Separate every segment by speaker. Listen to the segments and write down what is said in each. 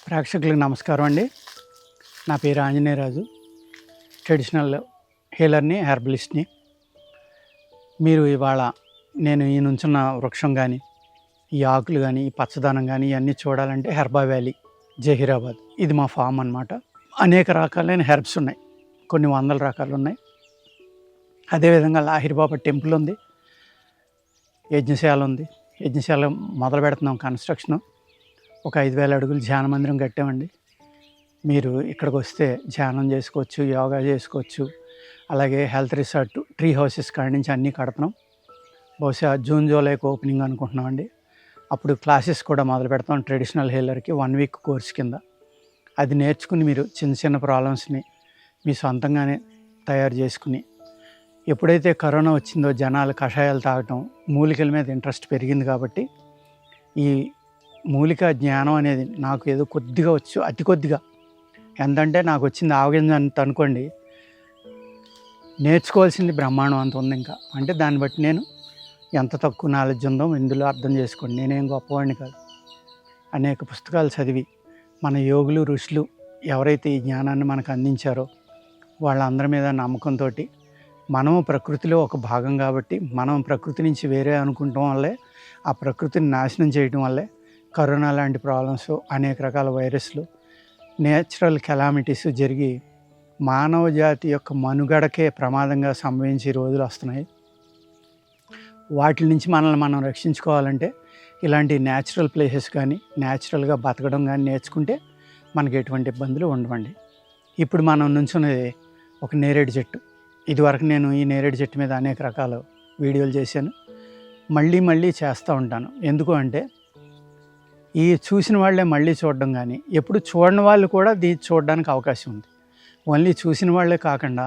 Speaker 1: ప్రేక్షకులకు నమస్కారం అండి. నా పేరు ఆంజనేయరాజు. ట్రెడిషనల్ హీలర్ని, హెర్బలిస్ట్ని. మీరు ఇవాళ నేను ఈ నుంచున్న వృక్షం కానీ, ఈ ఆకులు కానీ, ఈ పచ్చదనం కానీ ఇవన్నీ చూడాలంటే హెర్బా వ్యాలీ, జహీరాబాద్. ఇది మా ఫామ్ అన్నమాట. అనేక రకాలైన హెర్బ్స్ ఉన్నాయి, కొన్ని వందల రకాలు ఉన్నాయి. అదేవిధంగా లాహిరిబాబా టెంపుల్ ఉంది, యజ్ఞశాల ఉంది. యజ్ఞశాల మొదలు పెడుతున్నాం కన్స్ట్రక్షను. ఒక 5,000 అడుగులు ధ్యాన మందిరం కట్టామండి. మీరు ఇక్కడికి వస్తే ధ్యానం చేసుకోవచ్చు, యోగా చేసుకోవచ్చు. అలాగే హెల్త్ రిసార్ట్, ట్రీ హౌసెస్ కాడి నుంచి అన్నీ కడుతున్నాం. బహుశా జూన్ జూలైకి ఓపెనింగ్ అనుకుంటున్నామండి. అప్పుడు క్లాసెస్ కూడా మొదలు పెడతాం ట్రెడిషనల్ హీలర్కి 1 వీక్ కోర్స్ కింద. అది నేర్చుకుని మీరు చిన్న చిన్న ప్రాబ్లమ్స్ని మీ సొంతంగానే తయారు చేసుకుని, ఎప్పుడైతే కరోనా వచ్చిందో జనాలు కషాయాలు తాగటం, మూలికల మీద ఇంట్రెస్ట్ పెరిగింది. కాబట్టి ఈ మూలిక జ్ఞానం అనేది నాకు ఏదో కొద్దిగా వచ్చు, అతి కొద్దిగా. ఎంతంటే నాకు వచ్చింది ఆవగింజ అంత అనుకోండి, నేర్చుకోవాల్సింది బ్రహ్మాండం అంత ఉంది ఇంకా. అంటే దాన్ని బట్టి నేను ఎంత తక్కువ నాలెడ్జ్ ఉందో ఇందులో అర్థం చేసుకోండి. నేనేం గొప్పవాడిని కాదు. అనేక పుస్తకాలు చదివి మన యోగులు, ఋషులు ఎవరైతే ఈ జ్ఞానాన్ని మనకు అందించారో వాళ్ళందరి మీద నమ్మకంతో, మనము ప్రకృతిలో ఒక భాగం కాబట్టి మనం ప్రకృతి నుంచి వేరే అనుకుంటాం వల్లే, ఆ ప్రకృతిని నాశనం చేయడం వల్లే కరోనా లాంటి ప్రాబ్లమ్స్, అనేక రకాల వైరస్లు, నేచురల్ కెలామిటీస్ జరిగి మానవ జాతి యొక్క మనుగడకే ప్రమాదంగా సంభవించే రోజులు వస్తున్నాయి. వాటి నుంచి మనల్ని మనం రక్షించుకోవాలంటే ఇలాంటి న్యాచురల్ ప్లేసెస్ కానీ, న్యాచురల్గా బతకడం కానీ నేర్చుకుంటే మనకి ఎటువంటి ఇబ్బందులు ఉండవండి. ఇప్పుడు మనం నుంచున్నది ఒక నేరేడు చెట్టు. ఇదివరకు నేను ఈ నేరేడు చెట్టు మీద అనేక రకాల వీడియోలు చేశాను, మళ్ళీ చేస్తూ ఉంటాను. ఎందుకు అంటే ఈ చూసిన వాళ్ళే మళ్ళీ చూడడం కానీ, ఎప్పుడు చూడని వాళ్ళు కూడా దీన్ని చూడడానికి అవకాశం ఉంది. ఓన్లీ చూసిన వాళ్ళే కాకుండా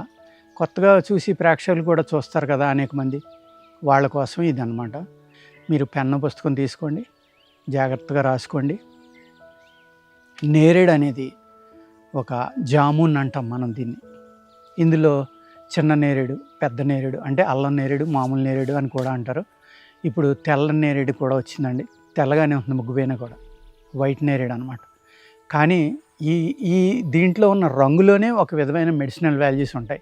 Speaker 1: కొత్తగా చూసి ప్రేక్షకులు కూడా చూస్తారు కదా అనేక మంది, వాళ్ళ కోసం ఇది అన్నమాట. మీరు పెన్ను పుస్తకం తీసుకోండి, జాగ్రత్తగా రాసుకోండి. నేరేడు అనేది ఒక జామున్ అంటాం మనం దీన్ని. ఇందులో చిన్న నేరేడు, పెద్ద నేరేడు, అంటే అల్లం నేరేడు, మామూలు నేరేడు అని కూడా అంటారు. ఇప్పుడు తెల్ల నేరేడు కూడా వచ్చిందండి. తెల్లగానే ఉంటుంది ముగ్గుపైన కూడా, వైట్ నేరేడు అనమాట. కానీ ఈ దీంట్లో ఉన్న రంగులోనే ఒక విధమైన మెడిసినల్ వాల్యూస్ ఉంటాయి.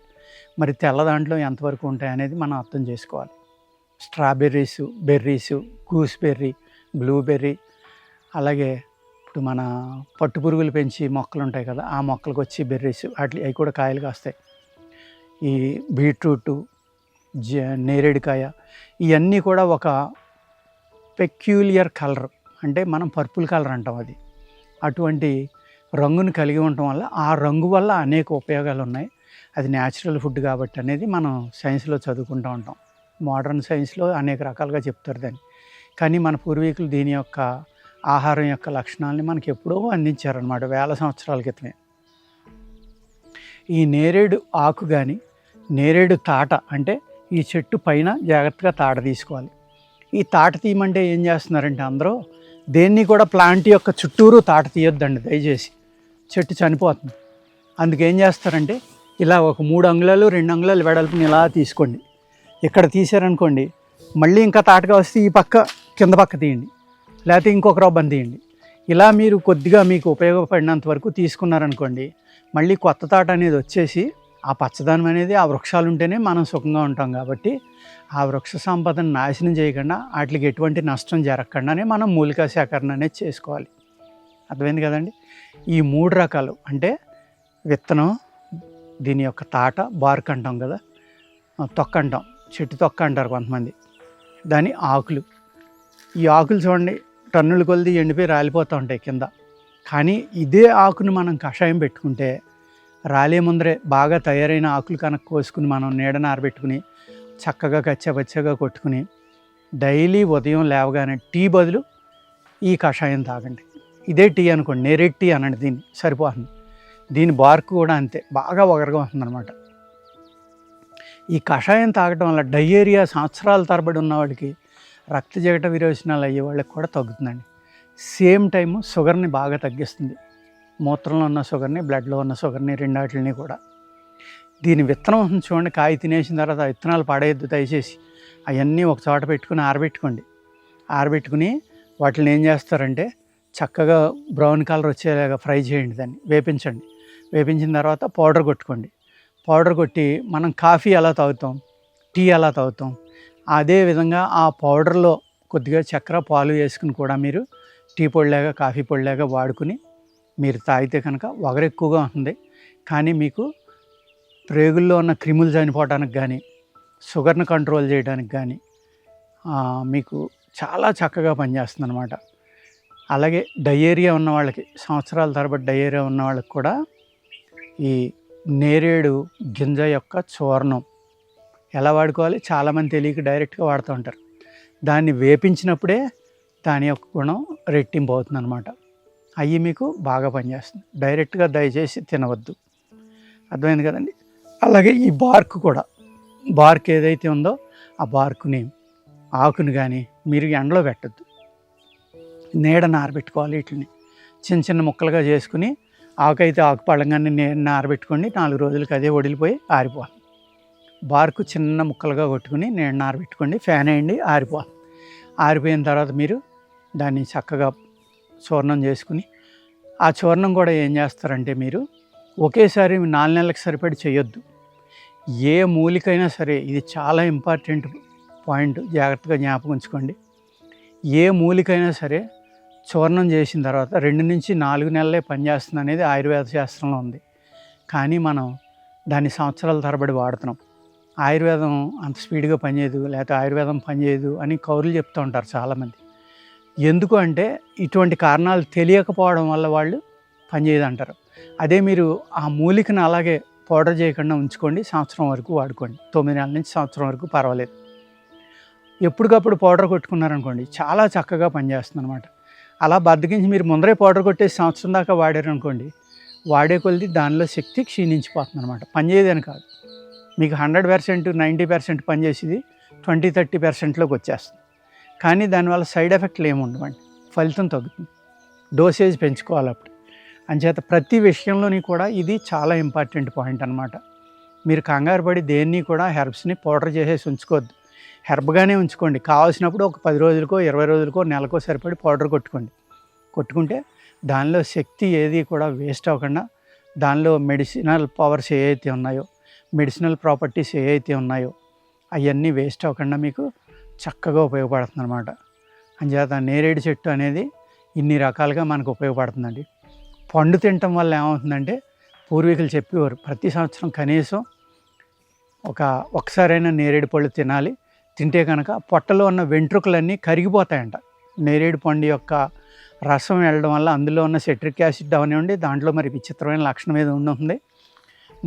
Speaker 1: మరి తెల్ల దాంట్లో ఎంతవరకు ఉంటాయి అనేది మనం అర్థం చేసుకోవాలి. స్ట్రాబెర్రీసు, బెర్రీసు, గూస్బెర్రీ, బ్లూబెర్రీ, అలాగే ఇప్పుడు మన పట్టు పురుగులు పెంచి మొక్కలు ఉంటాయి కదా, ఆ మొక్కలకు వచ్చి బెర్రీస్, అవి కూడా కాయలు కాస్తాయి. ఈ బీట్రూటు, నేరేడుకాయ, ఇవన్నీ కూడా ఒక పెక్యూలియర్ కలర్, అంటే మనం పర్పుల్ కలర్ అంటాం. అది అటువంటి రంగును కలిగి ఉండటం వల్ల, ఆ రంగు వల్ల అనేక ఉపయోగాలు ఉన్నాయి. అది న్యాచురల్ ఫుడ్ కాబట్టి అనేది మనం సైన్స్లో చదువుకుంటూ ఉంటాం. మోడర్న్ సైన్స్లో అనేక రకాలుగా చెప్తారు దాన్ని. కానీ మన పూర్వీకులు దీని యొక్క ఆహారం యొక్క లక్షణాలని మనకి ఎప్పుడో అందించారనమాట, వేల సంవత్సరాల క్రితమే. ఈ నేరేడు ఆకు కానీ, నేరేడు తాట, అంటే ఈ చెట్టు పైన జాగ్రత్తగా తాట తీసుకోవాలి. ఈ తాట తీయమంటే ఏం చేస్తున్నారంటే అందరూ దేన్ని కూడా ప్లాంట్ యొక్క చుట్టూరు తాట తీయొద్దండి దయచేసి, చెట్టు చనిపోతుంది. అందుకేం చేస్తారంటే ఇలా ఒక 3 అంగుళాలు 2 అంగుళాలు వెడల్పుని ఇలా తీసుకోండి. ఇక్కడ తీసారనుకోండి, మళ్ళీ ఇంకా తాటగా వస్తే ఈ పక్క కింద పక్క తీయండి, లేకపోతే ఇంకొక రవ్వని తీయండి. ఇలా మీరు కొద్దిగా మీకు ఉపయోగపడినంత వరకు తీసుకున్నారనుకోండి, మళ్ళీ కొత్త తాట అనేది వచ్చేసి ఆ పచ్చదనం అనేది, ఆ వృక్షాలు ఉంటేనే మనం సుఖంగా ఉంటాం. కాబట్టి ఆ వృక్ష సంపదను నాశనం చేయకుండా, వాటికి ఎటువంటి నష్టం జరగకుండానే మనం మూలికా సేకరణ అనేది చేసుకోవాలి. అర్థమైంది కదండి. ఈ 3 రకాలు, అంటే విత్తనం, దీని యొక్క తాట, బార్క్ అంటాం కదా, తొక్క అంటాం, చెట్టు తొక్క అంటారు కొంతమంది, దాని ఆకులు. ఈ ఆకులు చూడండి, టన్నుల కొలది ఎండిపోయి రాలిపోతూ ఉంటాయి కింద. కానీ ఇదే ఆకును మనం కషాయం పెట్టుకుంటే, రాలే ముందరే బాగా తయారైన ఆకులు కనుక కోసుకుని మనం నీడన ఆరబెట్టుకుని చక్కగా కచ్చాపచ్చగా కొట్టుకుని డైలీ ఉదయం లేవగానే టీ బదులు ఈ కషాయం తాగండి. ఇదే టీ అనుకోండి, నేరేడు టీ అనండి, దీన్ని సరిపోతుంది. దీని బార్క్ కూడా అంతే, బాగా ఒగరగా ఉంటుందన్నమాట. ఈ కషాయం తాగటం వల్ల డయేరియా సంవత్సరాల తరబడి ఉన్న వాళ్ళకి, రక్త జగట విరోచనాలు అయ్యే వాళ్ళకి కూడా తగ్గుతుందండి. సేమ్ టైము షుగర్ని బాగా తగ్గిస్తుంది. మూత్రంలో ఉన్న షుగర్ని, బ్లడ్లో ఉన్న షుగర్ని, రెండాటిని కూడా. దీని విత్తనం చూడండి, కాయ తినేసిన తర్వాత ఆ విత్తనాలు పడేయద్దు దయచేసి. అవన్నీ ఒక చోట పెట్టుకుని ఆరబెట్టుకోండి. ఆరబెట్టుకుని వాటిని ఏం చేస్తారంటే చక్కగా బ్రౌన్ కలర్ వచ్చేలాగా ఫ్రై చేయండి, దాన్ని వేపించండి. వేపించిన తర్వాత పౌడర్ కొట్టుకోండి. పౌడర్ కొట్టి మనం కాఫీ ఎలా తాగుతాం, టీ ఎలా తాగుతాం, అదే విధంగా ఆ పౌడర్లో కొద్దిగా చక్కెర పాలు వేసుకుని కూడా మీరు టీ పొడిలాగా కాఫీ పొడిలాగా వాడుకుని మీరు తాగితే కనుక వగరు ఎక్కువగా ఉంటుంది, కానీ మీకు ప్రేగుల్లో ఉన్న క్రిములు చనిపోవడానికి కానీ షుగర్ని కంట్రోల్ చేయడానికి కానీ మీకు చాలా చక్కగా పనిచేస్తుంది అన్నమాట. అలాగే డయేరియా ఉన్న వాళ్ళకి, సంవత్సరాల తరబడి డయేరియా ఉన్న వాళ్ళకి కూడా ఈ నేరేడు గింజ యొక్క చూర్ణం ఎలా వాడుకోవాలి చాలామంది తెలియక డైరెక్ట్గా వాడుతూ ఉంటారు. దాన్ని వేపించినప్పుడే దాని యొక్క గుణం రెట్టింపు అవుతుంది అనమాట. అవి మీకు బాగా పనిచేస్తుంది. డైరెక్ట్గా దయచేసి తినవద్దు, అర్థమైంది కదండి. అలాగే ఈ బార్క్ కూడా, బార్క్ ఏదైతే ఉందో ఆ బార్కుని ఆకుని కానీ మీరు ఎండలో పెట్టద్దు, నీడన ఆరబెట్టుకోవాలి. వీటిని చిన్న చిన్న ముక్కలుగా చేసుకుని ఆకైతే ఆకు పళ్ళంగానే నీడన ఆరబెట్టుకోండి. 4 రోజులకి అదే వడిలిపోయి ఆరిపోవాలి. బార్కు చిన్న ముక్కలుగా కొట్టుకుని నీడన ఆరబెట్టుకోండి, ఫ్యాన్ వేయండి, ఆరిపోవాలి. ఆరిపోయిన తర్వాత మీరు దాన్ని చక్కగా చూర్ణం చేసుకుని, ఆ చూర్ణం కూడా ఏం చేస్తారంటే మీరు ఒకేసారి 4 నెలలకు సరిపడి చేయొద్దు. ఏ మూలికైనా సరే, ఇది చాలా ఇంపార్టెంట్ పాయింట్, జాగ్రత్తగా జ్ఞాపకం ఉంచుకోండి. ఏ మూలికైనా సరే చూర్ణం చేసిన తర్వాత 2 నుంచి 4 నెలలే పనిచేస్తుంది అనేది ఆయుర్వేద శాస్త్రంలో ఉంది. కానీ మనం దాన్ని సంవత్సరాల తరబడి వాడుతున్నాం. ఆయుర్వేదం అంత స్పీడ్గా పనిచేయదు, లేకపోతే ఆయుర్వేదం పనిచేయదు అని కౌరులు చెప్తూ ఉంటారు చాలామంది. ఎందుకు అంటే ఇటువంటి కారణాలు తెలియకపోవడం వల్ల వాళ్ళు పనిచేయదు అంటారు. అదే మీరు ఆ మూలికను అలాగే పౌడర్ చేయకుండా ఉంచుకోండి, సంవత్సరం వరకు వాడుకోండి. 9 నెలల నుంచి సంవత్సరం వరకు పర్వాలేదు. ఎప్పటికప్పుడు పౌడర్ కొట్టుకున్నారనుకోండి చాలా చక్కగా పనిచేస్తుంది అనమాట. అలా బద్దకించి మీరు ముందరే పౌడర్ కొట్టేసి సంవత్సరం దాకా వాడారనుకోండి, వాడే కొలిది దానిలో శక్తి క్షీణించిపోతుంది అనమాట. పనిచేయదని కాదు, మీకు 100%, 90% పనిచేసేది 20-30%లోకి వచ్చేస్తుంది. కానీ దానివల్ల సైడ్ ఎఫెక్ట్లు ఏమి ఉండవండి, ఫలితం తగ్గుతుంది. డోసేజ్ పెంచుకోవాలి అప్పుడు. అంచేత ప్రతి విషయంలోని కూడా ఇది చాలా ఇంపార్టెంట్ పాయింట్ అనమాట. మీరు కంగారు పడి దేన్ని కూడా హెర్బ్స్ని పౌడర్ చేసేసి ఉంచుకోవద్దు, హెర్బ్గానే ఉంచుకోండి. కావాల్సినప్పుడు ఒక 10 రోజులకో 20 రోజులకో నెలకో సరిపడి పౌడర్ కొట్టుకోండి. కొట్టుకుంటే దానిలో శక్తి ఏది కూడా వేస్ట్ అవ్వకుండా, దానిలో మెడిసినల్ పవర్స్ ఏవైతే ఉన్నాయో, మెడిసినల్ ప్రాపర్టీస్ ఏవైతే ఉన్నాయో అవన్నీ వేస్ట్ అవ్వకుండా మీకు చక్కగా ఉపయోగపడుతుంది అనమాట. అంచేత నేరేడు చెట్టు అనేది ఇన్ని రకాలుగా మనకు ఉపయోగపడుతుందండి. పండు తినటం వల్ల ఏమవుతుందంటే, పూర్వీకులు చెప్పేవారు ప్రతి సంవత్సరం కనీసం ఒకసారైనా నేరేడు పళ్ళు తినాలి. తింటే కనుక పొట్టలో ఉన్న వెంట్రుకలన్నీ కరిగిపోతాయంట. నేరేడు పండు యొక్క రసం వెళ్ళడం వల్ల అందులో ఉన్న సిట్రిక్ యాసిడ్ అవనివ్వండి, దాంట్లో మరి విచిత్రమైన లక్షణం ఏదో ఉంటుంది.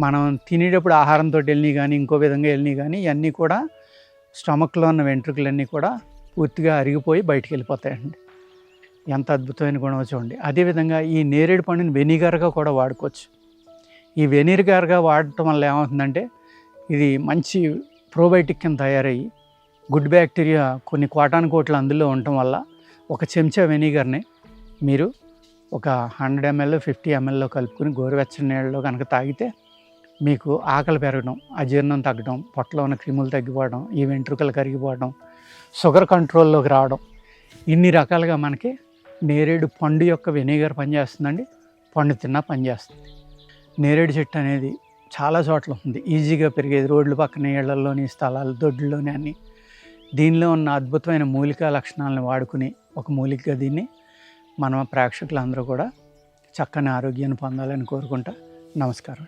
Speaker 1: మనం తినేటప్పుడు ఆహారంతో వెళ్ళినాయి కానీ ఇంకో విధంగా వెళ్ళినాయి కానీ ఇవన్నీ కూడా స్టమక్లో ఉన్న వెంట్రుకలన్నీ కూడా పూర్తిగా అరిగిపోయి బయటికి వెళ్ళిపోతాయండి. ఎంత అద్భుతమైన గుణం చూడండి. అదేవిధంగా ఈ నేరేడు పండుని వెనిగర్గా కూడా వాడుకోవచ్చు. ఈ వెనిగర్గా వాడటం వల్ల ఏమవుతుందంటే, ఇది మంచి ప్రోబయోటిక్ కింద తయారయ్యి గుడ్ బ్యాక్టీరియా కొన్ని కోటానుకోట్లు అందులో ఉండటం వల్ల ఒక చెంచా వెనిగర్ని మీరు ఒక 100 ml 50 mlలో కలుపుకొని గోరువెచ్చని నీళ్ళలో కనుక తాగితే మీకు ఆకలి పెరగడం, అజీర్ణం తగ్గడం, పొట్టలో ఉన్న క్రిములు తగ్గిపోవడం, ఈ వెంట్రుకలు కరిగిపోవడం, షుగర్ కంట్రోల్లోకి రావడం, ఇన్ని రకాలుగా మనకి నేరేడు పండు యొక్క వెనిగర్ పనిచేస్తుందండి. పండు తిన్నా పనిచేస్తుంది. నేరేడు చెట్టు అనేది చాలా చోట్ల ఉంది, ఈజీగా పెరిగేది. రోడ్ల పక్కన, ఇళ్లలోని, స్థలాలు, దొడ్లలోని అన్నీ. దీనిలో ఉన్న అద్భుతమైన మూలికా లక్షణాలను వాడుకుని ఒక మూలికగా దీన్ని మన ప్రేక్షకులందరూ కూడా చక్కని ఆరోగ్యాన్ని పొందాలని కోరుకుంటా. నమస్కారం.